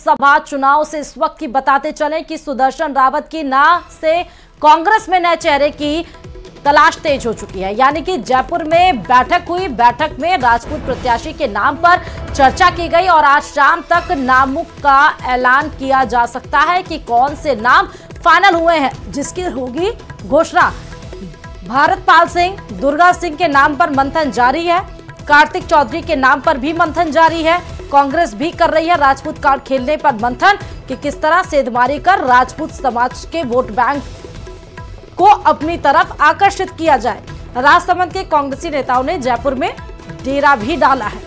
लोकसभा चुनाव से इस वक्त की बताते चलें कि सुदर्शन रावत की ना से कांग्रेस में नए चेहरे की तलाश तेज हो चुकी है। यानी कि जयपुर में बैठक हुई, बैठक में राजपूत प्रत्याशी के नाम पर चर्चा की गई और आज शाम तक नामों का ऐलान किया जा सकता है कि कौन से नाम फाइनल हुए हैं, जिसकी होगी घोषणा। भारतपाल सिंह, दुर्गा सिंह के नाम पर मंथन जारी है, कार्तिक चौधरी के नाम पर भी मंथन जारी है। कांग्रेस भी कर रही है राजपूत कार्ड खेलने पर मंथन कि किस तरह सेंधमारी कर राजपूत समाज के वोट बैंक को अपनी तरफ आकर्षित किया जाए। राजसमंद के कांग्रेसी नेताओं ने जयपुर में डेरा भी डाला है।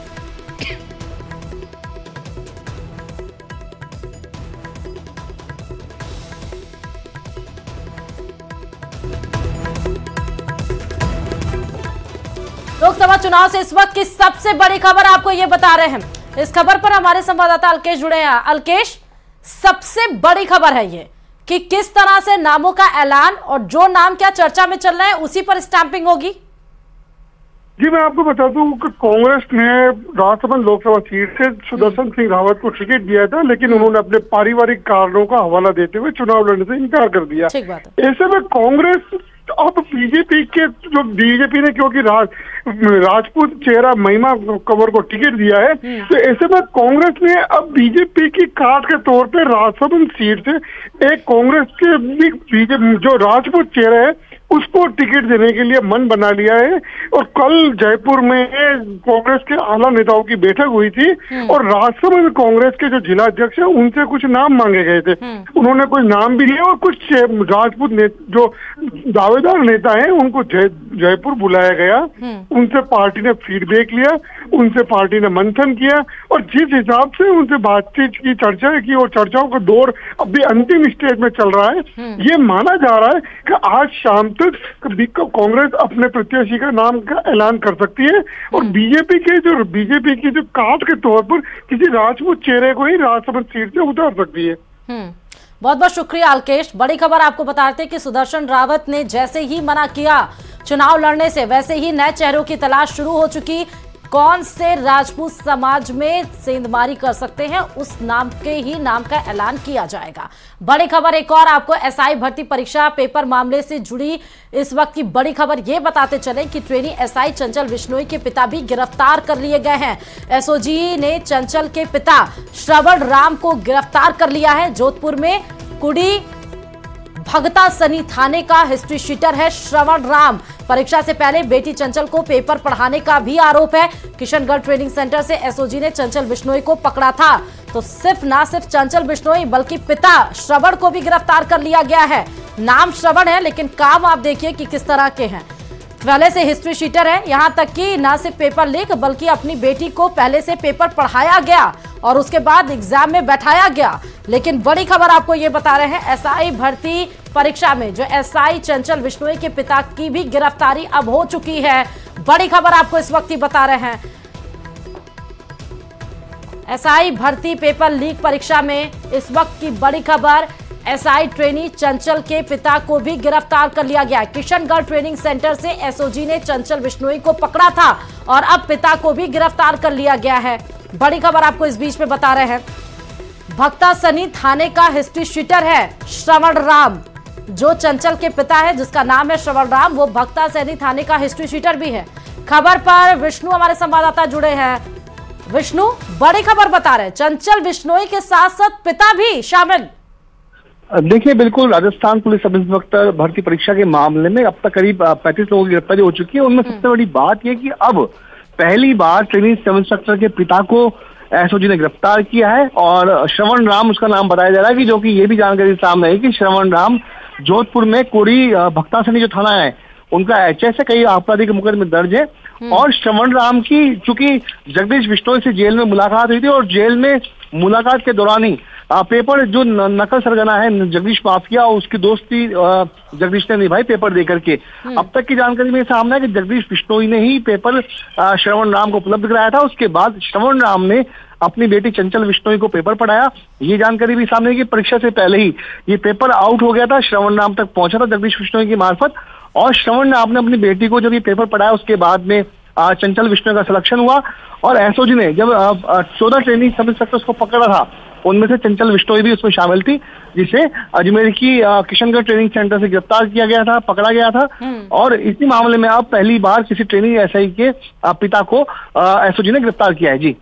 लोकसभा चुनाव से इस वक्त की सबसे बड़ी खबर आपको ये बता रहे हैं। इस खबर पर हमारे संवाददाता अल्केश जुड़े हैं। अल्केश, सबसे बड़ी खबर है ये कि किस तरह से नामों का ऐलान और जो नाम क्या चर्चा में चल रहे हैं उसी पर स्टैंपिंग होगी। जी, मैं आपको बता दूं कि कांग्रेस ने राजसमंद लोकसभा सीट से सुदर्शन सिंह रावत को टिकट दिया था, लेकिन उन्होंने अपने पारिवारिक कारणों का हवाला देते हुए चुनाव लड़ने से इनकार कर दिया। ठीक बात है। ऐसे में कांग्रेस अब बीजेपी ने क्योंकि राजपूत चेहरा महिमा कंवर को टिकट दिया है, तो ऐसे में कांग्रेस ने अब बीजेपी की काट के तौर पे राजसमंद सीट से एक कांग्रेस के जो राजपूत चेहरा है उसको टिकट देने के लिए मन बना लिया है। और कल जयपुर में कांग्रेस के आला नेताओं की बैठक हुई थी और राजसमंद कांग्रेस के जो जिला अध्यक्ष है उनसे कुछ नाम मांगे गए थे। उन्होंने कुछ नाम भी लिए और कुछ राजपूत जो दावेदार नेता हैं उनको जयपुर बुलाया गया। उनसे पार्टी ने फीडबैक लिया, उनसे पार्टी ने मंथन किया और जिस हिसाब से उनसे बातचीत की, चर्चा की और चर्चाओं का दौर अभी अंतिम स्टेज में चल रहा है। ये माना जा रहा है कि आज शाम तक कांग्रेस अपने प्रत्याशी का नाम का ऐलान कर सकती है और बीजेपी की जो काट के तौर पर किसी राजपूत चेहरे को ही राजसमंद सीट से उतार सकती है। बहुत बहुत शुक्रिया अल्केश। बड़ी खबर आपको बताते हैं कि सुदर्शन रावत ने जैसे ही मना किया चुनाव लड़ने से, वैसे ही नए चेहरों की तलाश शुरू हो चुकी। कौन से राजपूत समाज में सेंधमारी कर सकते हैं उस नाम के ही नाम का ऐलान किया जाएगा। बड़ी खबर एक और आपको एसआई भर्ती परीक्षा पेपर मामले से जुड़ी इस वक्त की बड़ी खबर ये बताते चले कि ट्रेनी एसआई चंचल बिश्नोई के पिता भी गिरफ्तार कर लिए गए हैं। एसओजी ने चंचल के पिता श्रवण राम को गिरफ्तार कर लिया है। जोधपुर में कुड़ी भगता सनी थाने का हिस्ट्री शीटर है श्रवण राम। परीक्षा से पहले बेटी चंचल को पेपर पढ़ाने का भी आरोप है। किशनगढ़ ट्रेनिंग सेंटर से एसओजी ने चंचल बिश्नोई को पकड़ा था। तो ना सिर्फ चंचल बिश्नोई बल्कि पिता श्रवण को भी गिरफ्तार कर लिया गया है। नाम श्रवण है लेकिन काम आप देखिए कि किस तरह के हैं। पहले से हिस्ट्री शीटर है, यहां तक कि न सिर्फ पेपर लीक बल्कि अपनी बेटी को पहले से पेपर पढ़ाया गया और उसके बाद एग्जाम में बैठाया गया। लेकिन बड़ी खबर आपको ये बता रहे हैं, एसआई भर्ती परीक्षा में जो एसआई चंचल बिश्नोई के पिता की भी गिरफ्तारी अब हो चुकी है। बड़ी खबर आपको इस वक्त ही बता रहे हैं। एसआई भर्ती पेपर लीक परीक्षा में इस वक्त की बड़ी खबर, एसआई ट्रेनी चंचल के पिता को भी गिरफ्तार कर लिया गया। किशनगढ़ ट्रेनिंग सेंटर से एसओजी ने चंचल बिश्नोई को पकड़ा था और अब पिता को भी गिरफ्तार कर लिया गया है। बड़ी खबर आपको इस बीच में बता रहे हैं, भगता सनी थाने का हिस्ट्री शीटर है श्रवण राम। जो चंचल के पिता है जिसका नाम है श्रवण राम, वो भगता सैनी थाने का हिस्ट्री शीटर भी है। खबर पर विष्णु हमारे संवाददाता जुड़े हैं। विष्णु, बड़ी खबर बता रहे हैं, चंचल बिश्नोई के साथ साथ पिता भी शामिल। देखिए, बिल्कुल राजस्थान पुलिस सब इंस्पेक्टर भर्ती परीक्षा के मामले में अब तक करीब 35 लोगों की गिरफ्तारी हो चुकी है। उनमें सबसे बड़ी बात यह कि अब पहली बार ट्रेनिंग सब इंस्पेक्टर के पिता को एसओजी ने गिरफ्तार किया है और श्रवण राम उसका नाम बताया जा रहा है कि जो कि ये भी जानकारी सामने है कि श्रवण राम जोधपुर में कोड़ी भक्ता सनी जो थाना है उनका एचएस है, कई आपराधिक मुकदमे दर्ज है। और श्रवण राम की चूंकि जगदीश बिश्नोई से जेल में मुलाकात हुई थी और जेल में मुलाकात के दौरान ही पेपर जो नकल सरगना है जगदीश माफिया और उसकी दोस्ती जगदीश ने निभाई पेपर देकर के। अब तक की जानकारी में सामने है कि जगदीश बिश्नोई ने ही पेपर श्रवण राम को उपलब्ध कराया था। उसके बाद श्रवण राम ने अपनी बेटी चंचल बिश्नोई को पेपर पढ़ाया। ये जानकारी भी सामने है कि परीक्षा से पहले ही ये पेपर आउट हो गया था, श्रवण राम तक पहुंचा था जगदीश बिश्नोई की मार्फत। और श्रवण राम ने अपनी बेटी को जब ये पेपर पढ़ाया उसके बाद में चंचल बिश्नोई का सिलेक्शन हुआ और एसओजी ने जब 14 ट्रेनिंग सब इंस्पेक्टर्स को पकड़ा था उनमें से चंचल बिश्नोई भी उसमें शामिल थी, जिसे अजमेर की किशनगढ़ ट्रेनिंग सेंटर से गिरफ्तार किया गया था, पकड़ा गया था। और इसी मामले में अब पहली बार किसी ट्रेनिंग एसआई के पिता को एसओजी ने गिरफ्तार किया है। जी,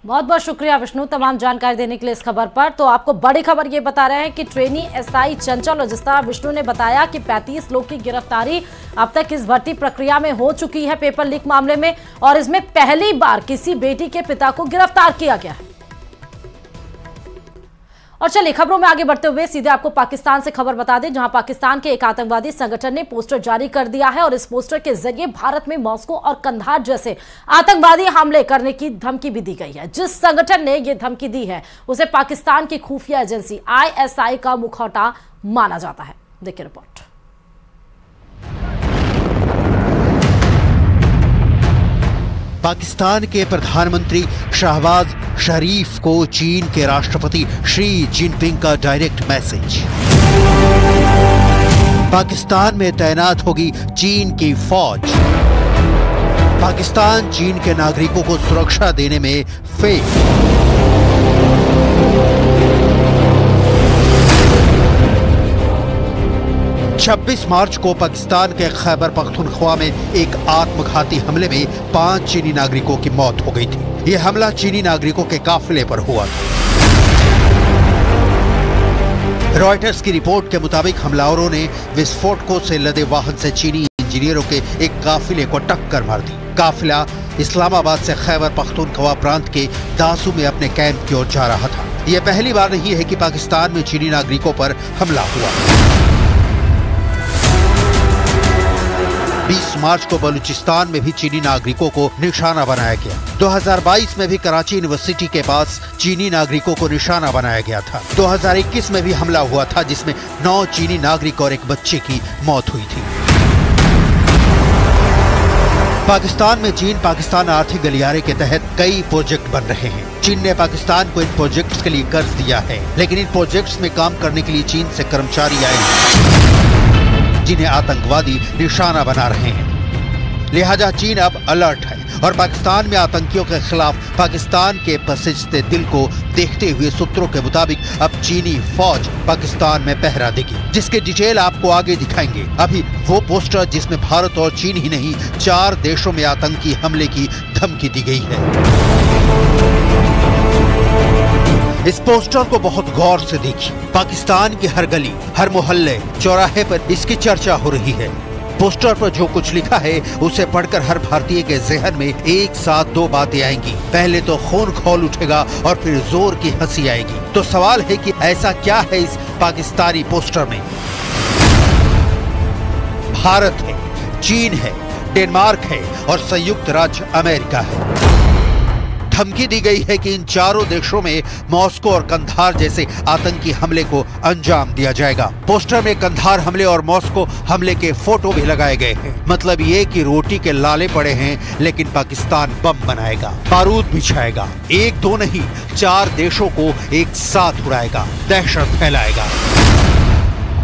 बहुत बहुत शुक्रिया विष्णु तमाम जानकारी देने के लिए इस खबर पर। तो आपको बड़ी खबर ये बता रहे हैं कि ट्रेनी एसआई चंचल, और जिस तरह विष्णु ने बताया कि 35 लोग की गिरफ्तारी अब तक इस भर्ती प्रक्रिया में हो चुकी है पेपर लीक मामले में, और इसमें पहली बार किसी बेटी के पिता को गिरफ्तार किया गया है। और चलिए खबरों में आगे बढ़ते हुए सीधे आपको पाकिस्तान से खबर बता दें, जहां पाकिस्तान के एक आतंकवादी संगठन ने पोस्टर जारी कर दिया है और इस पोस्टर के जरिए भारत में मॉस्को और कंधार जैसे आतंकवादी हमले करने की धमकी भी दी गई है। जिस संगठन ने यह धमकी दी है उसे पाकिस्तान की खुफिया एजेंसी ISI का मुखौटा माना जाता है। देखिए रिपोर्ट। पाकिस्तान के प्रधानमंत्री शहबाज शरीफ को चीन के राष्ट्रपति शी जिनपिंग का डायरेक्ट मैसेज। पाकिस्तान में तैनात होगी चीन की फौज। पाकिस्तान चीन के नागरिकों को सुरक्षा देने में फेल। 26 मार्च को पाकिस्तान के खैबर पख्तूनख्वा में एक आत्मघाती हमले में 5 चीनी नागरिकों की मौत हो गई थी। यह हमला चीनी नागरिकों के काफिले पर हुआ था। रॉयटर्स की रिपोर्ट के मुताबिक हमलावरों ने विस्फोटकों से लदे वाहन से चीनी इंजीनियरों के एक काफिले को टक्कर मार दी। काफिला इस्लामाबाद से खैबर पख्तूनख्वा प्रांत के दासू में अपने कैंप की ओर जा रहा था। यह पहली बार नहीं है कि पाकिस्तान में चीनी नागरिकों पर हमला हुआ। 20 मार्च को बलूचिस्तान में भी चीनी नागरिकों को निशाना बनाया गया। 2022 में भी कराची यूनिवर्सिटी के पास चीनी नागरिकों को निशाना बनाया गया था। 2021 में भी हमला हुआ था जिसमें 9 चीनी नागरिक और एक बच्चे की मौत हुई थी। पाकिस्तान में चीन पाकिस्तान आर्थिक गलियारे के तहत कई प्रोजेक्ट बन रहे हैं। चीन ने पाकिस्तान को इन प्रोजेक्ट्स के लिए कर्ज दिया है, लेकिन इन प्रोजेक्ट्स में काम करने के लिए चीन से कर्मचारी आए हैं जिन्हें आतंकवादी निशाना बना रहे हैं। लिहाजा चीन अब अलर्ट है और पाकिस्तान में आतंकियों के खिलाफ पाकिस्तान के पसीजते दिल को देखते हुए सूत्रों के मुताबिक अब चीनी फौज पाकिस्तान में पहरा देगी, जिसके डिटेल आपको आगे दिखाएंगे। अभी वो पोस्टर जिसमें भारत और चीन ही नहीं 4 देशों में आतंकी हमले की धमकी दी गई है। इस पोस्टर को बहुत गौर से देखिए। पाकिस्तान की हर गली, हर मोहल्ले, चौराहे पर इसकी चर्चा हो रही है। पोस्टर पर जो कुछ लिखा है उसे पढ़कर हर भारतीय के ज़हन में एक साथ 2 बातें आएंगी। पहले तो खून खौल उठेगा और फिर जोर की हंसी आएगी। तो सवाल है कि ऐसा क्या है इस पाकिस्तानी पोस्टर में? भारत है, चीन है, डेनमार्क है और संयुक्त राज्य अमेरिका है। धमकी दी गई है कि इन 4 देशों में मॉस्को और कंधार जैसे आतंकी हमले को अंजाम दिया जाएगा। पोस्टर में कंधार हमले और मॉस्को हमले के फोटो भी लगाए गए हैं। मतलब ये कि रोटी के लाले पड़े हैं, लेकिन पाकिस्तान बम बनाएगा, बारूद बिछाएगा, 1-2 नहीं 4 देशों को एक साथ उड़ाएगा, दहशत फैलाएगा।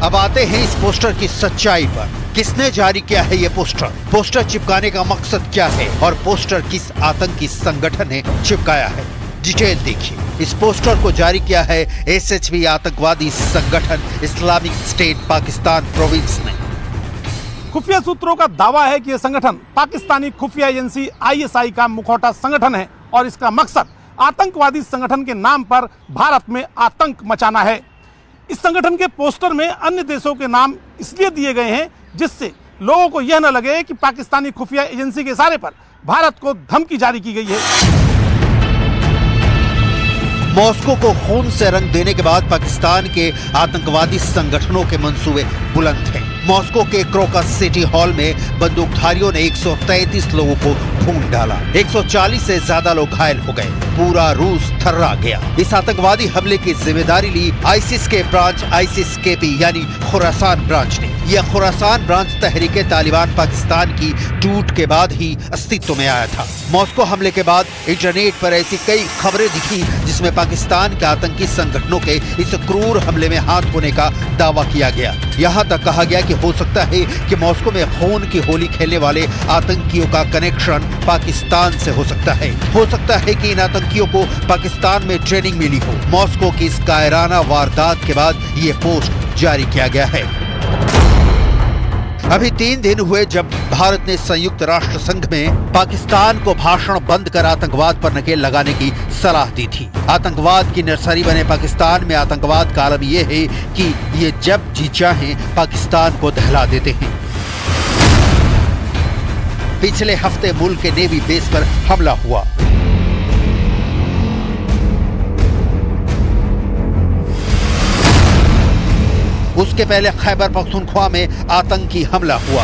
अब आते हैं इस पोस्टर की सच्चाई पर। किसने जारी किया है ये पोस्टर? पोस्टर चिपकाने का मकसद क्या है और पोस्टर किस आतंकी संगठन ने चिपकाया है? डिटेल देखिए। इस पोस्टर को जारी किया है SHV आतंकवादी संगठन इस्लामिक स्टेट पाकिस्तान प्रोविंस ने। खुफिया सूत्रों का दावा है कि यह संगठन पाकिस्तानी खुफिया एजेंसी ISI का मुखौटा संगठन है और इसका मकसद आतंकवादी संगठन के नाम पर भारत में आतंक मचाना है। इस संगठन के पोस्टर में अन्य देशों के नाम इसलिए दिए गए हैं जिससे लोगों को यह न लगे कि पाकिस्तानी खुफिया एजेंसी के इशारे पर भारत को धमकी जारी की गई है। मॉस्को को खून से रंग देने के बाद पाकिस्तान के आतंकवादी संगठनों के मंसूबे बुलंद हैं। मॉस्को के क्रोकस सिटी हॉल में बंदूकधारियों ने 133 लोगों को भून डाला। 140 से ज्यादा लोग घायल हो गए। पूरा रूस थर्रा गया। इस आतंकवादी हमले की जिम्मेदारी ली आईसिस के ब्रांच ISIS-KP यानी खुरासान ब्रांच ने। यह खुरासान ब्रांच तहरीके तालिबान पाकिस्तान की टूट के बाद ही अस्तित्व में आया था। मॉस्को हमले के बाद इंटरनेट पर ऐसी कई खबरें दिखी जिसमें पाकिस्तान के आतंकी संगठनों के इस क्रूर हमले में हाथ होने का दावा किया गया। यहाँ तक कहा गया कि हो सकता है कि मॉस्को में खून की होली खेलने वाले आतंकियों का कनेक्शन पाकिस्तान से हो सकता है। हो सकता है कि इन आतंकियों आतंकियों को पाकिस्तान में ट्रेनिंग मिली हो। मॉस्को की इस कायराना वारदात के बाद ये पोस्ट जारी किया गया है। अभी 3 दिन हुए जब भारत ने संयुक्त राष्ट्र संघ में पाकिस्तान को भाषण बंद कर आतंकवाद पर नकेल लगाने की सलाह दी थी। आतंकवाद की नर्सरी बने पाकिस्तान में आतंकवाद का आलम यह है कि ये जब जी चाहें पाकिस्तान को दहला देते हैं। पिछले हफ्ते मुल्क के नेवी बेस पर हमला हुआ। उसके पहले खैबर पख्तूनख्वा में आतंकी हमला हुआ।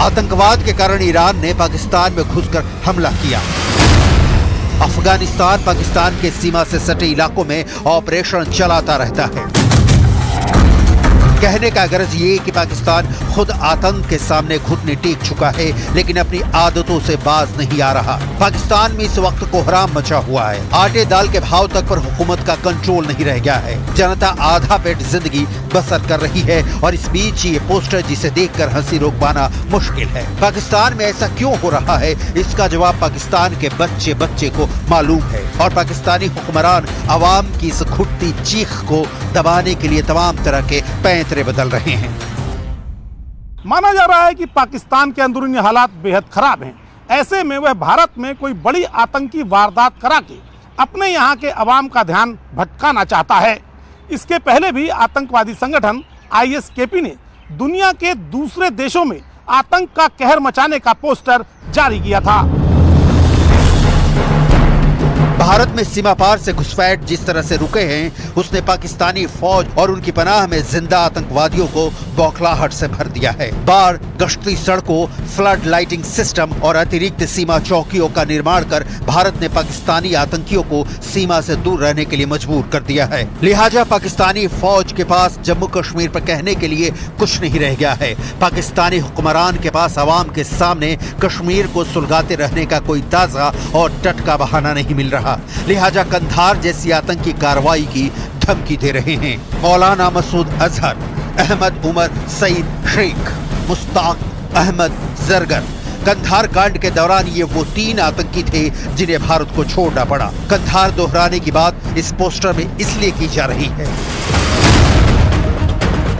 आतंकवाद के कारण ईरान ने पाकिस्तान में घुसकर हमला किया। अफगानिस्तान पाकिस्तान के सीमा से सटे इलाकों में ऑपरेशन चलाता रहता है। कहने का गरज ये कि पाकिस्तान खुद आतंक के सामने घुटने टेक चुका है, लेकिन अपनी आदतों से बाज नहीं आ रहा। पाकिस्तान में इस वक्त कोहराम मचा हुआ है। आटे दाल के भाव तक पर हुकूमत का कंट्रोल नहीं रह गया है। जनता आधा पेट जिंदगी बसर कर रही है और इस बीच ये पोस्टर जिसे देखकर हंसी रोक पाना मुश्किल है। पाकिस्तान में ऐसा क्यों हो रहा है, इसका जवाब पाकिस्तान के बच्चे बच्चे को मालूम है और पाकिस्तानी हुक्मरान अवाम की इस घुटती चीख को दबाने के लिए तमाम तरह के पैंतरे बदल रहे हैं। माना जा रहा है कि पाकिस्तान के अंदरूनी हालात बेहद खराब हैं। ऐसे में वह भारत में कोई बड़ी आतंकी वारदात करा के अपने यहाँ के अवाम का ध्यान भटकाना चाहता है। इसके पहले भी आतंकवादी संगठन ISKP ने दुनिया के दूसरे देशों में आतंक का कहर मचाने का पोस्टर जारी किया था। भारत में सीमा पार से घुसपैठ जिस तरह से रुके हैं, उसने पाकिस्तानी फौज और उनकी पनाह में जिंदा आतंकवादियों को बौखलाहट से भर दिया है। बार गश्ती सड़कों, फ्लड लाइटिंग सिस्टम और अतिरिक्त सीमा चौकियों का निर्माण कर भारत ने पाकिस्तानी आतंकियों को सीमा से दूर रहने के लिए मजबूर कर दिया है। लिहाजा पाकिस्तानी फौज के पास जम्मू कश्मीर पर कहने के लिए कुछ नहीं रह गया है। पाकिस्तानी हुक्मरान के पास अवाम के सामने कश्मीर को सुलगाते रहने का कोई ताजा और टटका बहाना नहीं मिल रहा। लिहाजा कंधार जैसी आतंकी कार्रवाई की धमकी दे रहे हैं। मौलाना मसूद अजहर, अहमद उमर सईद शेख, मुश्ताक अहमद जरगर। कंधार कांड के दौरान ये वो 3 आतंकी थे जिन्हें भारत को छोड़ना पड़ा। कंधार दोहराने की बात इस पोस्टर में इसलिए की जा रही है।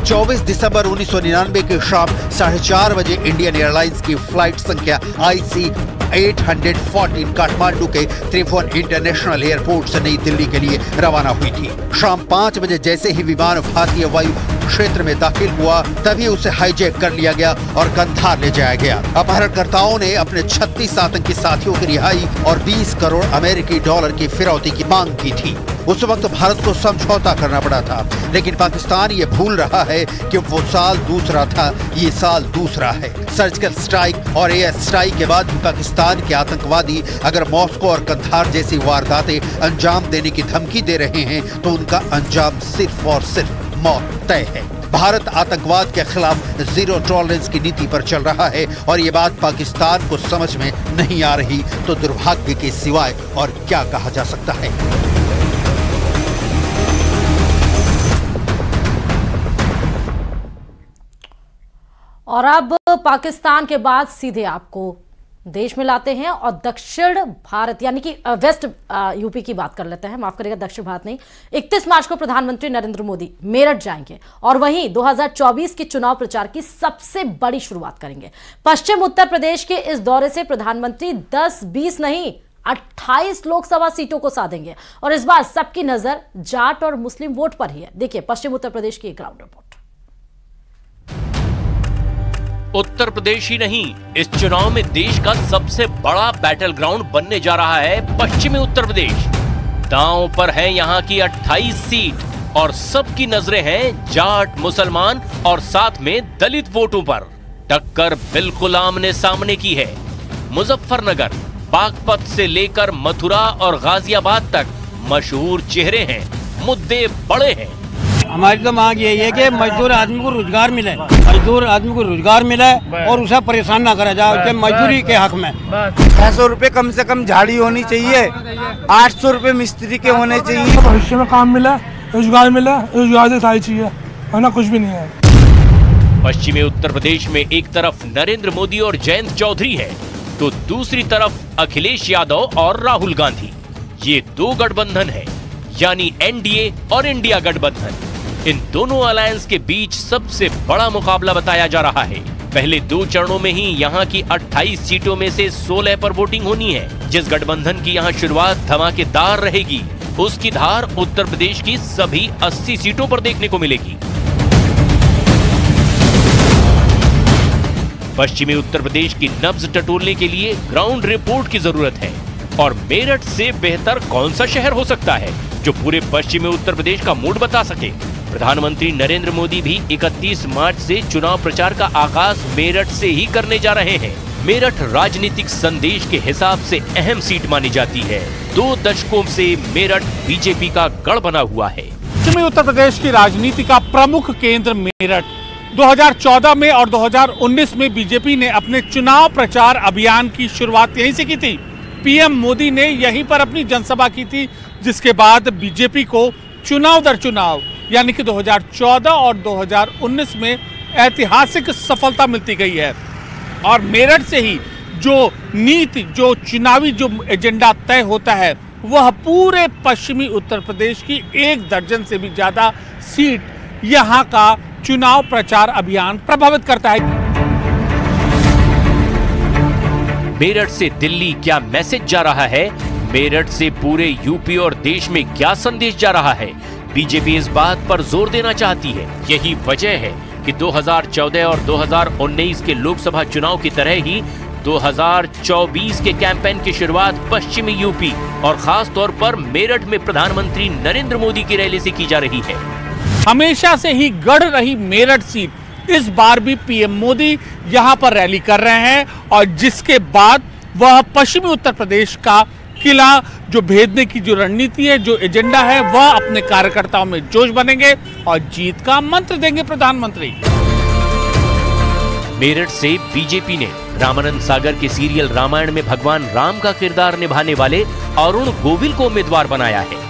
24 दिसंबर 1999 की शाम 4:30 बजे इंडियन एयरलाइंस की फ्लाइट संख्या IC 814 काठमांडू के त्रिभुवन इंटरनेशनल एयरपोर्ट से नई दिल्ली के लिए रवाना हुई थी। शाम 5 बजे जैसे ही विमान भारतीय वायु क्षेत्र में दाखिल हुआ, तभी उसे हाईजैक कर लिया गया और कंधार ले जाया गया। अपहरणकर्ताओं ने अपने 36 आतंकी साथियों की रिहाई और 20 करोड़ अमेरिकी डॉलर की फिरौती की मांग की थी। उस वक्त भारत को समझौता करना पड़ा था, लेकिन पाकिस्तान ये भूल रहा है कि वो साल दूसरा था, ये साल दूसरा है। सर्जिकल स्ट्राइक और एयर स्ट्राइक के बाद भी पाकिस्तान के आतंकवादी अगर मॉस्को और कंधार जैसी वारदातें अंजाम देने की धमकी दे रहे हैं, तो उनका अंजाम सिर्फ और सिर्फ मौत तय है। भारत आतंकवाद के खिलाफ जीरो टॉलरेंस की नीति पर चल रहा है और ये बात पाकिस्तान को समझ में नहीं आ रही, तो दुर्भाग्य के सिवाय और क्या कहा जा सकता है। और अब पाकिस्तान के बाद सीधे आपको देश में लाते हैं और दक्षिण भारत यानी कि वेस्ट यूपी की बात कर लेते हैं। माफ करिएगा, दक्षिण भारत नहीं। 31 मार्च को प्रधानमंत्री नरेंद्र मोदी मेरठ जाएंगे और वहीं 2024 के चुनाव प्रचार की सबसे बड़ी शुरुआत करेंगे। पश्चिम उत्तर प्रदेश के इस दौरे से प्रधानमंत्री 10-20 नहीं 28 लोकसभा सीटों को साधेंगे और इस बार सबकी नजर जाट और मुस्लिम वोट पर ही है। देखिए पश्चिम उत्तर प्रदेश की ग्राउंड रिपोर्ट। उत्तर प्रदेश ही नहीं, इस चुनाव में देश का सबसे बड़ा बैटल ग्राउंड बनने जा रहा है पश्चिमी उत्तर प्रदेश। दांव पर है यहाँ की 28 सीट और सबकी नजरें हैं जाट, मुसलमान और साथ में दलित वोटों पर। टक्कर बिल्कुल आमने सामने की है। मुजफ्फरनगर, बागपत से लेकर मथुरा और गाजियाबाद तक मशहूर चेहरे हैं, मुद्दे बड़े हैं। हमारी तो मांग यही है कि मजदूर आदमी को रोजगार मिले, मजदूर आदमी को रोजगार मिले और उसे परेशान ना करा जाए मजदूरी के हक में। 600 रुपए कम से कम झाड़ी होनी चाहिए, 800 रुपए मिस्त्री के होने चाहिए। भविष्य में काम मिला, रोजगार मिला, रोजगार से सारी चाहिए, वरना कुछ भी नहीं है। पश्चिमी उत्तर प्रदेश में एक तरफ नरेंद्र मोदी और जयंत चौधरी है, तो दूसरी तरफ अखिलेश यादव और राहुल गांधी। ये दो गठबंधन है, यानी एनडीए और इंडिया गठबंधन। इन दोनों अलायंस के बीच सबसे बड़ा मुकाबला बताया जा रहा है। पहले 2 चरणों में ही यहाँ की 28 सीटों में से 16 पर वोटिंग होनी है। जिस गठबंधन की यहाँ शुरुआत धमाकेदार रहेगी, उसकी धार उत्तर प्रदेश की सभी 80 सीटों पर देखने को मिलेगी। पश्चिमी उत्तर प्रदेश की नब्ज टटोलने के लिए ग्राउंड रिपोर्ट की जरूरत है, और मेरठ से बेहतर कौन सा शहर हो सकता है जो पूरे पश्चिमी उत्तर प्रदेश का मूड बता सके। प्रधानमंत्री नरेंद्र मोदी भी 31 मार्च से चुनाव प्रचार का आगाज मेरठ से ही करने जा रहे हैं। मेरठ राजनीतिक संदेश के हिसाब से अहम सीट मानी जाती है। 2 दशकों से मेरठ बीजेपी का गढ़ बना हुआ है। पश्चिमी उत्तर प्रदेश की राजनीति का प्रमुख केंद्र मेरठ। 2014 में और 2019 में बीजेपी ने अपने चुनाव प्रचार अभियान की शुरुआत यहीं से की थी। पीएम मोदी ने यहीं पर अपनी जनसभा की थी, जिसके बाद बीजेपी को चुनाव दर चुनाव यानी कि 2014 और 2019 में ऐतिहासिक सफलता मिलती गई है। और मेरठ से ही जो नीति, जो चुनावी जो एजेंडा तय होता है, वह पूरे पश्चिमी उत्तर प्रदेश की 1 दर्जन से भी ज्यादा सीट यहाँ का चुनाव प्रचार अभियान प्रभावित करता है। मेरठ से दिल्ली क्या मैसेज जा रहा है, मेरठ से पूरे यूपी और देश में क्या संदेश जा रहा है, बीजेपी इस बात पर जोर देना चाहती है। यही वजह है कि 2014 और 2019 के लोकसभा चुनाव की तरह ही 2024 के कैंपेन की शुरुआत पश्चिमी यूपी और खास तौर पर मेरठ में प्रधानमंत्री नरेंद्र मोदी की रैली से की जा रही है। हमेशा से ही गढ़ रही मेरठ सीट इस बार भी पीएम मोदी यहां पर रैली कर रहे हैं, और जिसके बाद वह पश्चिमी उत्तर प्रदेश का किला जो भेदने की जो रणनीति है, जो एजेंडा है, वह अपने कार्यकर्ताओं में जोश बनेंगे और जीत का मंत्र देंगे प्रधानमंत्री। मेरठ से बीजेपी ने रामानंद सागर के सीरियल रामायण में भगवान राम का किरदार निभाने वाले अरुण गोविल को उम्मीदवार बनाया है।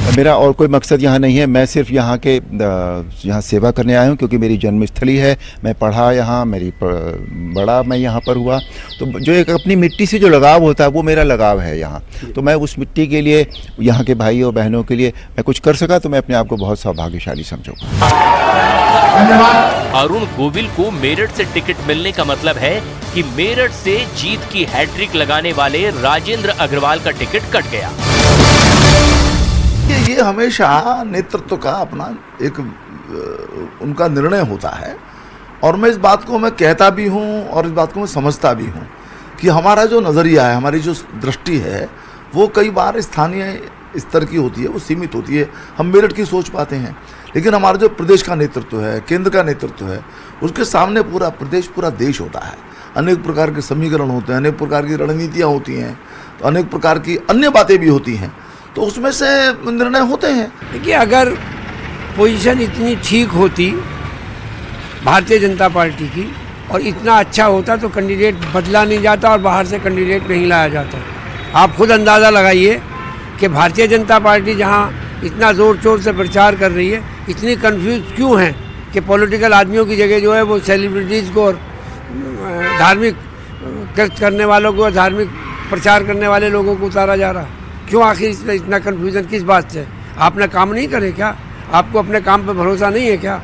मेरा और कोई मकसद यहाँ नहीं है, मैं सिर्फ यहाँ सेवा करने आया हूँ, क्योंकि मेरी जन्मस्थली है। मैं पढ़ा यहाँ, बड़ा मैं यहाँ पर हुआ, तो जो एक अपनी मिट्टी से जो लगाव होता है, वो मेरा लगाव है यहाँ। तो मैं उस मिट्टी के लिए, यहाँ के भाइयों बहनों के लिए मैं कुछ कर सका, तो मैं अपने आप को बहुत सौभाग्यशाली समझूंगा। अरुण गोविल को मेरठ से टिकट मिलने का मतलब है कि मेरठ से जीत की हैट्रिक लगाने वाले राजेंद्र अग्रवाल का टिकट कट गया। ये हमेशा नेतृत्व का अपना एक उनका निर्णय होता है, और मैं इस बात को मैं कहता भी हूँ और इस बात को मैं समझता भी हूँ कि हमारा जो नज़रिया है, हमारी जो दृष्टि है, वो कई बार स्थानीय स्तर की होती है, वो सीमित होती है। हम मेरठ की सोच पाते हैं, लेकिन हमारा जो प्रदेश का नेतृत्व है, केंद्र का नेतृत्व है, उसके सामने पूरा प्रदेश, पूरा देश होता है। अनेक प्रकार के समीकरण होते हैं, अनेक प्रकार की रणनीतियाँ होती हैं, तो अनेक प्रकार की अन्य बातें भी होती हैं, तो उसमें से निर्णय होते हैं। देखिए, अगर पोजीशन इतनी ठीक होती भारतीय जनता पार्टी की और इतना अच्छा होता, तो कैंडिडेट बदला नहीं जाता और बाहर से कैंडिडेट नहीं लाया जाता। आप खुद अंदाज़ा लगाइए कि भारतीय जनता पार्टी जहां इतना ज़ोर शोर से प्रचार कर रही है, इतनी कंफ्यूज क्यों है कि पॉलिटिकल आदमियों की जगह जो है वो सेलिब्रिटीज़ को और धार्मिक करने वालों को, धार्मिक प्रचार करने वाले लोगों को उतारा जा रहा। क्यों आखिर इतना कंफ्यूजन किस बात से? आपने काम नहीं करे क्या? आपको अपने काम पे भरोसा नहीं है क्या?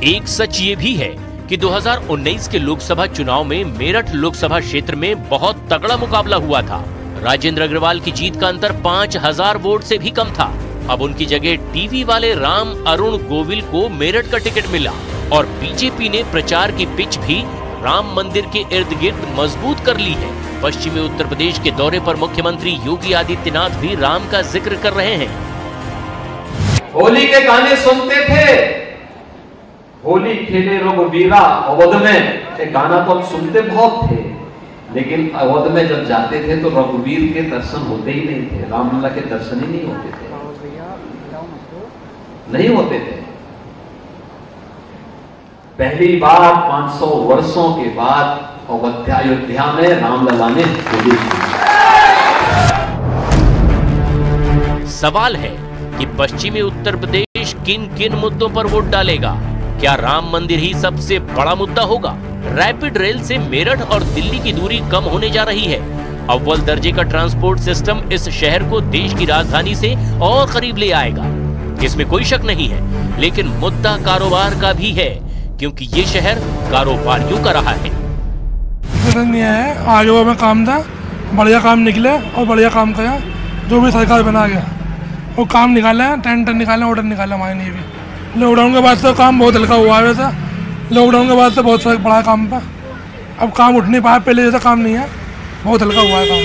एक सच ये भी है कि 2019 के लोकसभा चुनाव में मेरठ लोकसभा क्षेत्र में बहुत तगड़ा मुकाबला हुआ था। राजेंद्र अग्रवाल की जीत का अंतर 5000 वोट से भी कम था। अब उनकी जगह टीवी वाले राम अरुण गोविल को मेरठ का टिकट मिला, और बीजेपी ने प्रचार की पिच भी राम मंदिर के इर्द गिर्द मजबूत कर ली है। पश्चिमी उत्तर प्रदेश के दौरे पर मुख्यमंत्री योगी आदित्यनाथ भी राम का जिक्र कर रहे हैं। होली के गाने सुनते थे, होली खेले रघुवीरा अवध में, ये गाना तो हम सुनते बहुत थे, लेकिन अवध में जब जाते थे तो रघुवीर के दर्शन होते ही नहीं थे, रामलला के दर्शन ही नहीं होते थे, नहीं होते थे। पहली बार 500 वर्षों के बाद अयोध्या में रामलला ने होली की। सवाल है कि पश्चिमी उत्तर प्रदेश किन किन मुद्दों पर वोट डालेगा? क्या राम मंदिर ही सबसे बड़ा मुद्दा होगा? रैपिड रेल से मेरठ और दिल्ली की दूरी कम होने जा रही है। अव्वल दर्जे का ट्रांसपोर्ट सिस्टम इस शहर को देश की राजधानी से और करीब ले आएगा, इसमें कोई शक नहीं है। लेकिन मुद्दा कारोबार का भी है, क्योंकि ये शहर कारोबारियों का रहा है। नहीं है, आगे वो में काम था, बढ़िया काम निकले और बढ़िया काम किया। जो भी सरकार बना गया वो काम निकाले, टेंडर निकाले, ऑर्डर निकाले हमारे लिए भी। लॉकडाउन के बाद तो काम बहुत हल्का हुआ है वैसा, लॉकडाउन के बाद तो बहुत फर्क पड़ा है काम पर। अब काम उठ नहीं पाया, पहले जैसा काम नहीं है, बहुत हल्का हुआ है काम।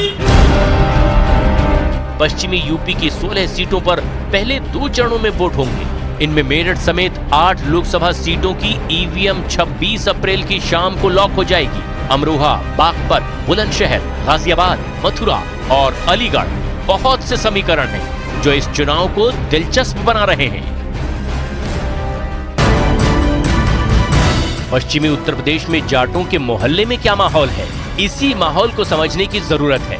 पश्चिमी यूपी की 16 सीटों पर पहले 2 चरणों में वोट होंगे। इनमें मेरठ समेत 8 लोकसभा सीटों की ईवीएम 26 अप्रैल की शाम को लॉक हो जाएगी। अमरोहा, बागपत, बुलंदशहर, गाजियाबाद, मथुरा और अलीगढ़ बहुत से समीकरण हैं जो इस चुनाव को दिलचस्प बना रहे हैं। पश्चिमी उत्तर प्रदेश में जाटों के मोहल्ले में क्या माहौल है, इसी माहौल को समझने की जरूरत है।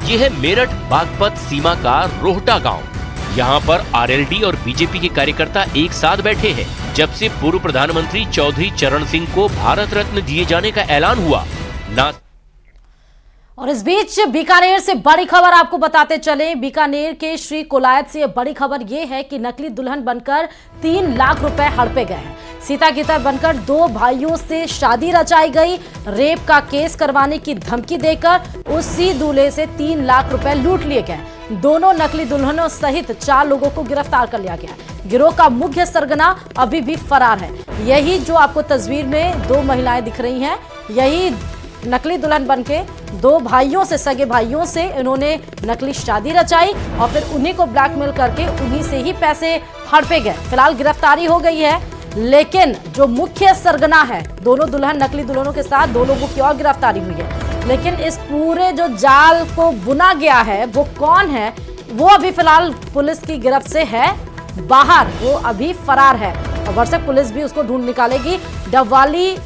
यह है मेरठ बागपत सीमा का रोहटा गांव। यहाँ पर आरएलडी और बीजेपी के कार्यकर्ता एक साथ बैठे हैं। जब से पूर्व प्रधानमंत्री चौधरी चरण सिंह को भारत रत्न दिए जाने का ऐलान हुआ ना। और इस बीच बीकानेर से बड़ी खबर आपको बताते चले। बीकानेर के श्री कोलायत से बड़ी खबर यह है कि नकली दुल्हन बनकर 3 लाख रुपए हड़पे गए हैं। सीता की तरह बनकर 2 भाइयों से शादी रचाई गई। रेप का केस करवाने की धमकी देकर उसी दूल्हे से 3 लाख रुपए लूट लिए गए। दोनों नकली दुल्हनों सहित 4 लोगों को गिरफ्तार कर लिया गया। गिरोह का मुख्य सरगना अभी भी फरार है। यही जो आपको तस्वीर में 2 महिलाएं दिख रही हैं, यही नकली दुल्हन बनके 2 भाइयों से, सगे भाइयों से इन्होंने नकली शादी रचाई और फिर उन्हीं को ब्लैकमेल करके उन्हीं से ही पैसे हड़पे गए। फिलहाल गिरफ्तारी हो गई है, लेकिन जो मुख्य सरगना है, दोनों दुल्हन नकली दुल्हनों के साथ 2 लोगों की और गिरफ्तारी हुई है। लेकिन इस पूरे जो जाल को बुना गया है वो कौन है, वो अभी फिलहाल पुलिस की गिरफ्त से है बाहर, वो अभी फरार है और भरसक पुलिस भी उसको ढूंढ निकालेगी। डबवाली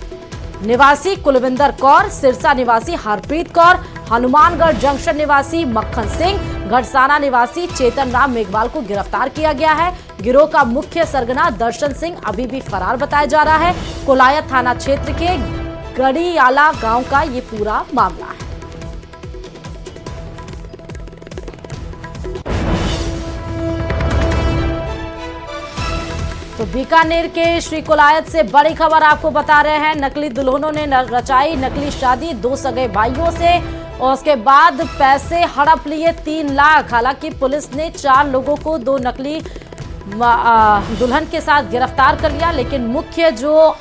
निवासी कुलविंदर कौर, सिरसा निवासी हरप्रीत कौर, हनुमानगढ़ जंक्शन निवासी मक्खन सिंह, घड़साना निवासी चेतन राम मेघवाल को गिरफ्तार किया गया है। गिरोह का मुख्य सरगना दर्शन सिंह अभी भी फरार बताया जा रहा है। कोलायत थाना क्षेत्र के गड़ियाला गांव का ये पूरा मामला है। तो बीकानेर के श्री कोलायत से बड़ी खबर आपको बता रहे हैं। नकली दुल्हनों ने रचाई नकली शादी 2 सगे भाइयों से और उसके बाद पैसे हड़प लिए 3 लाख। हालांकि पुलिस ने 4 लोगों को 2 नकली दुल्हन के साथ गिरफ्तार कर लिया, लेकिन मुख्य जो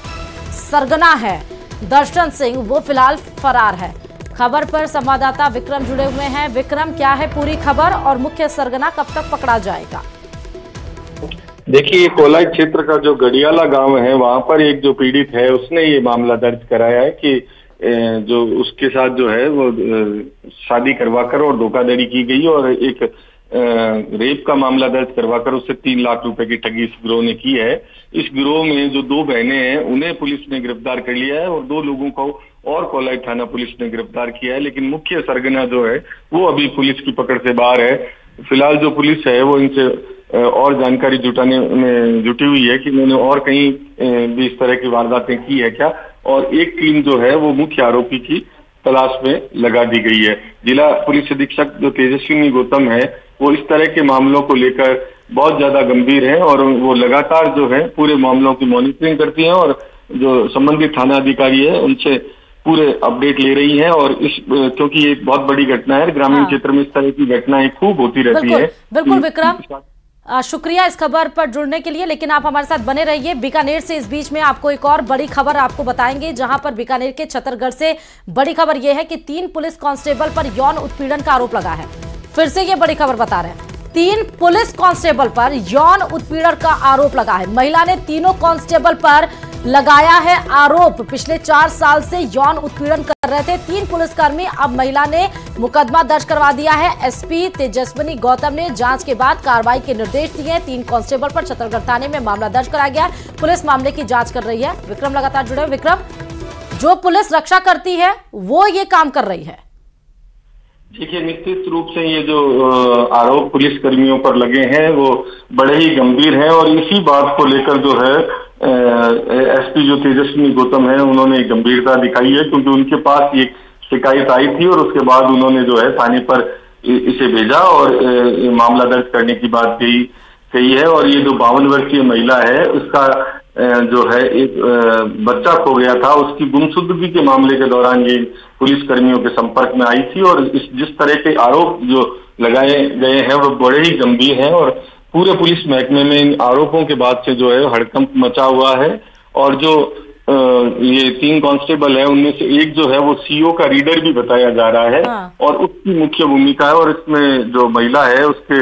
सरगना है दर्शन सिंह वो फिलहाल फरार है। खबर पर संवाददाता विक्रम जुड़े हुए हैं। विक्रम, क्या है पूरी खबर और मुख्य सरगना कब तक पकड़ा जाएगा? देखिए, कोलायत क्षेत्र का जो गड़ियाला गांव है, वहां पर एक जो पीड़ित है उसने ये मामला दर्ज कराया है कि जो उसके साथ जो है वो शादी करवाकर और धोखाधड़ी की गई और एक रेप का मामला दर्ज करवाकर उससे 3 लाख रुपए की ठगी इस गिरोह ने की है। इस गिरोह में जो 2 बहनें हैं उन्हें पुलिस ने गिरफ्तार कर लिया है और 2 लोगों को और कोलायत थाना पुलिस ने गिरफ्तार किया है। लेकिन मुख्य सरगना जो है वो अभी पुलिस की पकड़ से बाहर है। फिलहाल जो पुलिस है वो इनसे और जानकारी जुटाने में जुटी हुई है कि उन्होंने और कहीं भी इस तरह की वारदातें की है क्या, और एक टीम जो है वो मुख्य आरोपी की तलाश में लगा दी गई है। जिला पुलिस अधीक्षक जो तेजस्विनी गौतम है वो इस तरह के मामलों को लेकर बहुत ज्यादा गंभीर है और वो लगातार जो है पूरे मामलों की मॉनिटरिंग करती हैं और जो संबंधित थाना अधिकारी है उनसे पूरे अपडेट ले रही है। और इस क्योंकि ये एक बहुत बड़ी घटना है, ग्रामीण क्षेत्र में इस तरह की घटनाएं खूब होती रहती है। बिल्कुल विक्रम, शुक्रिया इस खबर पर जुड़ने के लिए, लेकिन आप हमारे साथ बने रहिए। बीकानेर से इस बीच में आपको एक और बड़ी खबर आपको बताएंगे, जहां पर बीकानेर के छतरगढ़ से बड़ी खबर यह है कि 3 पुलिस कांस्टेबल पर यौन उत्पीड़न का आरोप लगा है। फिर से ये बड़ी खबर बता रहे हैं, 3 पुलिस कांस्टेबल पर यौन उत्पीड़न का आरोप लगा है। महिला ने तीनों कांस्टेबल पर लगाया है आरोप। पिछले 4 साल से यौन उत्पीड़न कर रहे थे 3 पुलिसकर्मी। अब महिला ने मुकदमा दर्ज करवा दिया है। एसपी तेजस्विनी गौतम ने जांच के बाद कार्रवाई के निर्देश दिए। 3 कांस्टेबल पर छतरगढ़ थाने में मामला दर्ज कराया गया। पुलिस मामले की जांच कर रही है। विक्रम लगातार जुड़े। विक्रम, जो पुलिस रक्षा करती है वो ये काम कर रही है। देखिए, निश्चित रूप से ये जो आरोप पुलिस कर्मियों पर लगे हैं वो बड़े ही गंभीर हैं और इसी बात को लेकर जो है एसपी जो तेजस्विनी गौतम है उन्होंने गंभीरता दिखाई है, क्योंकि उनके पास ये शिकायत आई थी और उसके बाद उन्होंने जो है थाने पर इसे भेजा और मामला दर्ज करने की बात कही है। और ये जो 52 वर्षीय महिला है उसका जो है एक बच्चा खो गया था, उसकी गुमशुदगी के मामले के दौरान ये पुलिस कर्मियों के संपर्क में आई थी। और जिस तरह के आरोप जो लगाए गए हैं वो बड़े ही गंभीर हैं और पूरे पुलिस महकमे में इन आरोपों के बाद से जो है हड़कंप मचा हुआ है। और जो ये 3 कांस्टेबल है उनमें से एक जो है वो सीओ का रीडर भी बताया जा रहा है और उसकी मुख्य भूमिका है। और इसमें जो महिला है उसके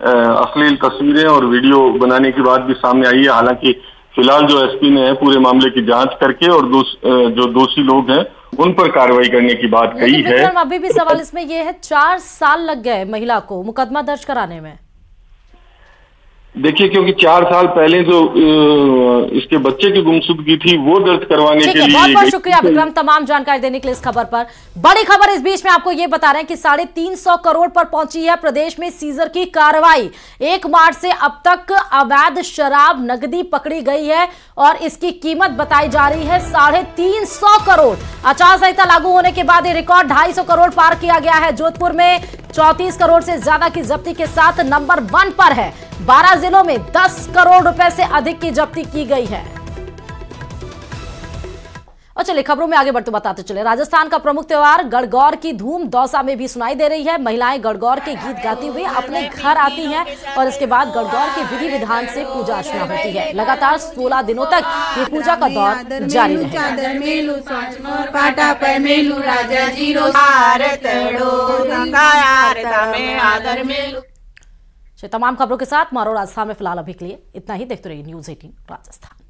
अश्लील तस्वीरें और वीडियो बनाने की बात भी सामने आई है। हालांकि फिलहाल जो एसपी ने है पूरे मामले की जांच करके और जो दोषी लोग हैं उन पर कार्रवाई करने की बात कही है। अभी भी सवाल इसमें ये है, 4 साल लग गए महिला को मुकदमा दर्ज कराने में। देखिए, क्योंकि 4 साल पहले जो इसके बच्चे की गुमशुदगी थी वो दर्ज करवाने के लिए। बहुत बहुत शुक्रिया विक्रम तमाम जानकारी देने के लिए इस खबर पर। बड़ी खबर इस बीच में आपको ये बता रहे हैं कि 350 करोड़ पर पहुंची है प्रदेश में सीजर की कार्रवाई। 1 मार्च से अब तक अवैध शराब नकदी पकड़ी गई है और इसकी कीमत बताई जा रही है 350 करोड़। आचार संहिता लागू होने के बाद ये रिकॉर्ड 250 करोड़ पार किया गया है। जोधपुर में 34 करोड़ से ज्यादा की जब्ती के साथ नंबर 1 पर है। 12 जिलों में 10 करोड़ रुपए से अधिक की जब्ती की गई है। और चलिए खबरों में आगे बढ़ते बताते चले, राजस्थान का प्रमुख त्योहार गणगौर की धूम दौसा में भी सुनाई दे रही है। महिलाएं गणगौर के गीत गाती हुए अपने घर आती हैं और इसके बाद गणगौर के विधि विधान से पूजा अर्चना होती है। लगातार 16 दिनों तक ये पूजा का दौर जारी रहेगा। तमाम खबरों के साथ मारो राजस्थान में फिलहाल अभी के लिए इतना ही। देखते रहिए न्यूज़ 18 राजस्थान।